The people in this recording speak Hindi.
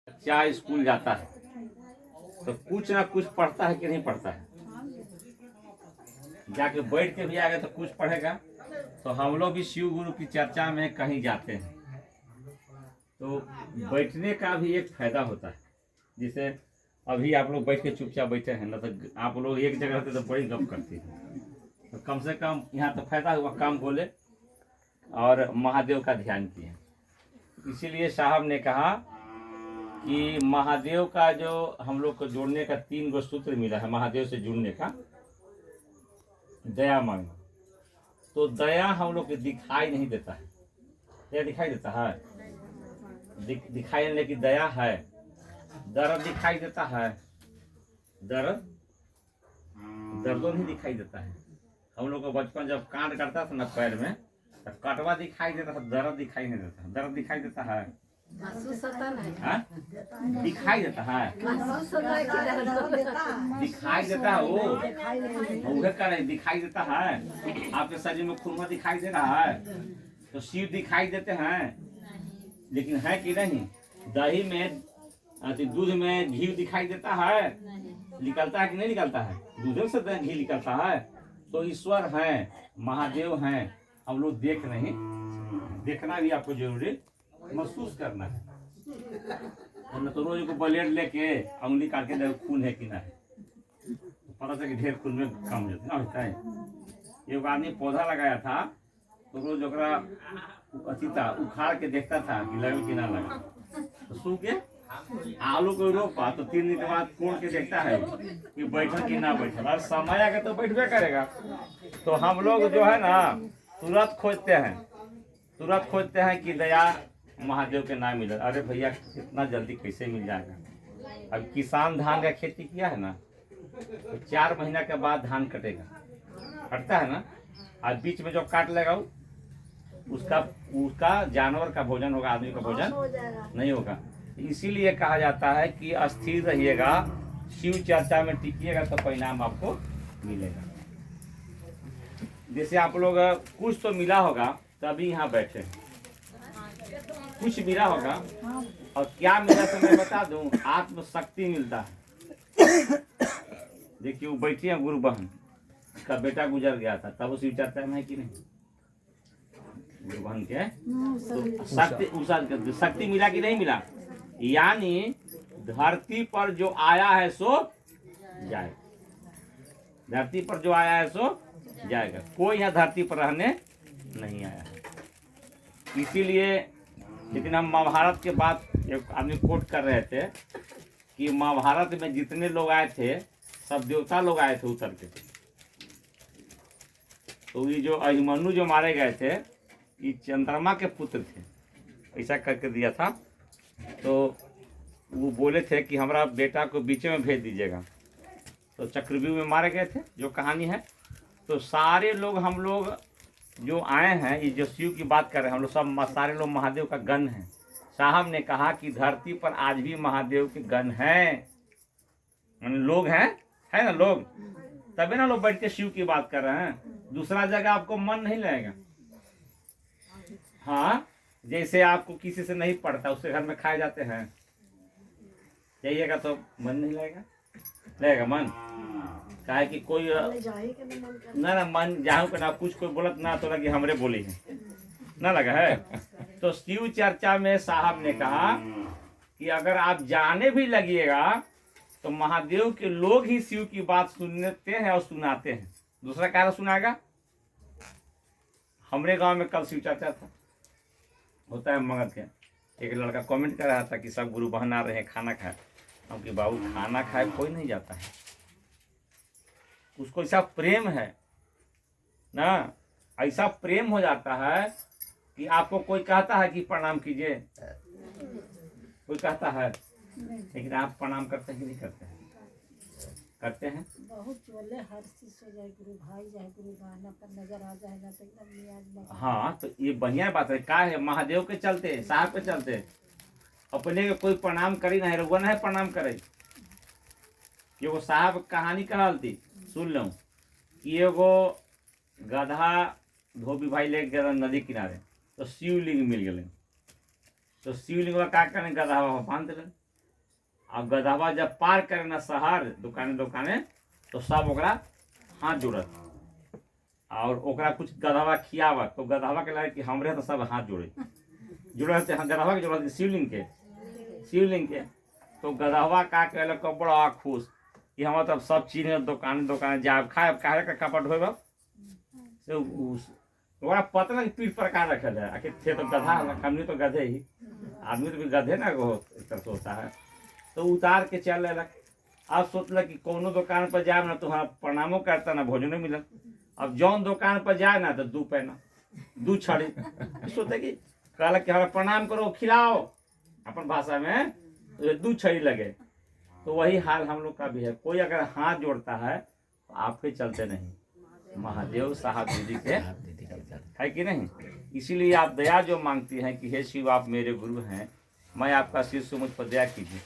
बच्चा स्कूल जाता है तो कुछ ना कुछ पढ़ता है कि नहीं पढ़ता है। जाके बैठ के भी आएगा तो कुछ पढ़ेगा। तो हम लोग भी शिव गुरु की चर्चा में कहीं जाते हैं तो बैठने का भी एक फायदा होता है। जैसे अभी आप लोग बैठ के चुपचाप बैठे हैं ना, तो आप लोग एक जगह रहते तो बड़ी गप करते हैं। तो कम से कम यहाँ तो फायदा हुआ, काम बोले और महादेव का ध्यान किए। इसीलिए साहब ने कहा कि महादेव का जो हम लोग को जोड़ने का 3 गो सूत्र मिला है, महादेव से जुड़ने का। दया मांगना, तो दया हम लोग को दिखाई नहीं देता है। दया दिखाई देता है, दिखाई देने की दया है। दर्द दिखाई देता है, दर्द नहीं दिखाई देता है। हम लोग को बचपन जब कांड करता था ना पैर में, तो कटवा दिखाई देता था, दर्द दिखाई नहीं देता। दर्द दिखाई देता है, दिखाई देता है, दिखाई देता है। वो करे दिखाई देता है। आपके शरीर में खून दिखाई दे रहा है तो शिव दिखाई देते हैं, लेकिन है कि नहीं। दही में दूध में घी दिखाई देता है, निकलता है कि नहीं निकलता है। दूध से घी निकलता है। तो ईश्वर है, महादेव हैं, हम लोग देख नहीं। देखना भी आपको जरूरी, महसूस करना है। न तो रोज को ब्लेड लेके उंगली काट के देखो खून है कि ना है, तो पता चला कि ढेर खून में कम होता है। एक आदमी पौधा लगाया था तो रोज उखाड़ के देखता था कि लगे कि ना लगा। तो सू के आलू को रोपा तो 3 दिन के बाद कोड़ के देखता है कि बैठा कि ना बैठा। और समय आगे तो बैठबे करेगा। तो हम लोग जो है ना तुरंत खोजते हैं कि दया महादेव के नाम मिले। अरे भैया इतना जल्दी कैसे मिल जाएगा। अब किसान धान का खेती किया है ना, तो 4 महीना के बाद धान कटता है ना। आज बीच में जो काट लेगा उसका जानवर का भोजन होगा, आदमी का भोजन नहीं होगा। इसीलिए कहा जाता है कि अस्थिर रहिएगा, शिव चर्चा में टिकिएगा तो परिणाम आपको मिलेगा। जैसे आप लोग कुछ तो मिला होगा तभी यहाँ बैठे हैं, कुछ मिला होगा। और क्या मिला तो मैं बता दूं, आत्मशक्ति मिलता है। देखिए वो बैठी है गुरु बहन, उसका बेटा गुजर गया था, तब उसी चर्चा में है कि नहीं। गुरु बहन के तो शक्ति मिला कि नहीं मिला। यानी धरती पर जो आया है सो जाएगा, धरती पर जो आया है सो जाएगा। कोई यहाँ धरती पर रहने नहीं आया है। इसीलिए लेकिन हम महाभारत के बाद एक आदमी कोट कर रहे थे कि महाभारत में जितने लोग आए थे सब देवता लोग आए थे उतर के। तो ये जो अभिमन्यु जो मारे गए थे ये चंद्रमा के पुत्र थे, ऐसा करके दिया था। तो वो बोले थे कि हमारा बेटा को बीच में भेज दीजिएगा। तो चक्रव्यूह में मारे गए थे, जो कहानी है। तो सारे लोग हम लोग जो आए हैं, ये जो शिव की बात कर रहे हैं, हम लोग सब सारे लोग महादेव का गण हैं। साहब ने कहा कि धरती पर आज भी महादेव के गण हैं, लोग हैं, है ना लोग। तभी ना लोग बैठ के शिव की बात कर रहे हैं। दूसरा जगह आपको मन नहीं लगेगा। हाँ, जैसे आपको किसी से नहीं पड़ता, उसके घर में खाए जाते हैं, जाइएगा तो मन नहीं लगेगा मन। काहे कि कोई ना मन जाऊँ का ना कुछ कोई बोलत ना तो लगे हमरे बोली है ना लगा है। तो शिव चर्चा में साहब ने कहा कि अगर आप जाने भी लगिएगा तो महादेव के लोग ही शिव की बात सुनते हैं और सुनाते हैं। दूसरा क्या सुनाएगा। हमरे गांव में कल शिव चर्चा था, होता है मगध के। एक लड़का कमेंट कर रहा था कि सब गुरु बहन आ रहे हैं, खाना खाए। हम कि बाबू खाना खाए कोई नहीं जाता है, उसको ऐसा प्रेम है ना, ऐसा प्रेम हो जाता है कि आपको कोई कहता है कि प्रणाम कीजिए, कोई कहता है, लेकिन आप प्रणाम करते हैं कि नहीं करते हैं। करते हैं बहुत बोले, हर चीज हो जाए गुरु भाई जाए गुरु बहन पर नजर आ जाए ना तो एकदम नियाज। हाँ, तो ये बढ़िया बात है। क्या है, महादेव के चलते, साहब के चलते अपने के कोई प्रणाम करी नहीं, रुआ नहीं प्रणाम करे। एगो साहब कहानी कहलती, सुन लो कि एगो गधा धोबी भाई ले गया नदी किनारे, तो शिवलिंग मिल गए। तो शिवलिंग का क्या करें, गधा बांध दिले। अब गधवा जब पार करे ना शहर दुकाने दुकाने तो सब ओकरा हाथ जोड़त और ओकरा कुछ गधवा खियावत तो गधवा के लगे कि हमरे तो सब हाथ जोड़े जुड़त गधवा के जोड़त शिवलिंग के तो गधवा का कहलक बड़ा खुश कि हम तब सब चीज दुकाने दुकाने जाब खाए काहे का कपट होब से ओकरा पता नहीं पीठ पर का रखल है आखिर थे तो गधा हमने तो गधे ही आदमी तो भी गधे ना वो इस तरह से होता है तो उतार के चल लेलक। अब सोचलक कि कोनो दुकान पर जाए ना तो हाँ प्रणामो करता ना भोजनो मिलत। अब जौन दुकान पर जाए ना तो 2 पैना 2 छड़ी सोचते कि कहलक कि हमारा प्रणाम करो खिलाओ अपन भाषा में तो 2 छड़ी लगे। तो वही हाल हम लोग का भी है, कोई अगर हाथ जोड़ता है तो आपके चलते नहीं महादेव साहब दीदी के है कि नहीं। इसीलिए आप दया जो मांगती हैं कि हे शिव आप मेरे गुरु हैं, मैं आपका शिष्य, मुझ पर दया कीजिए।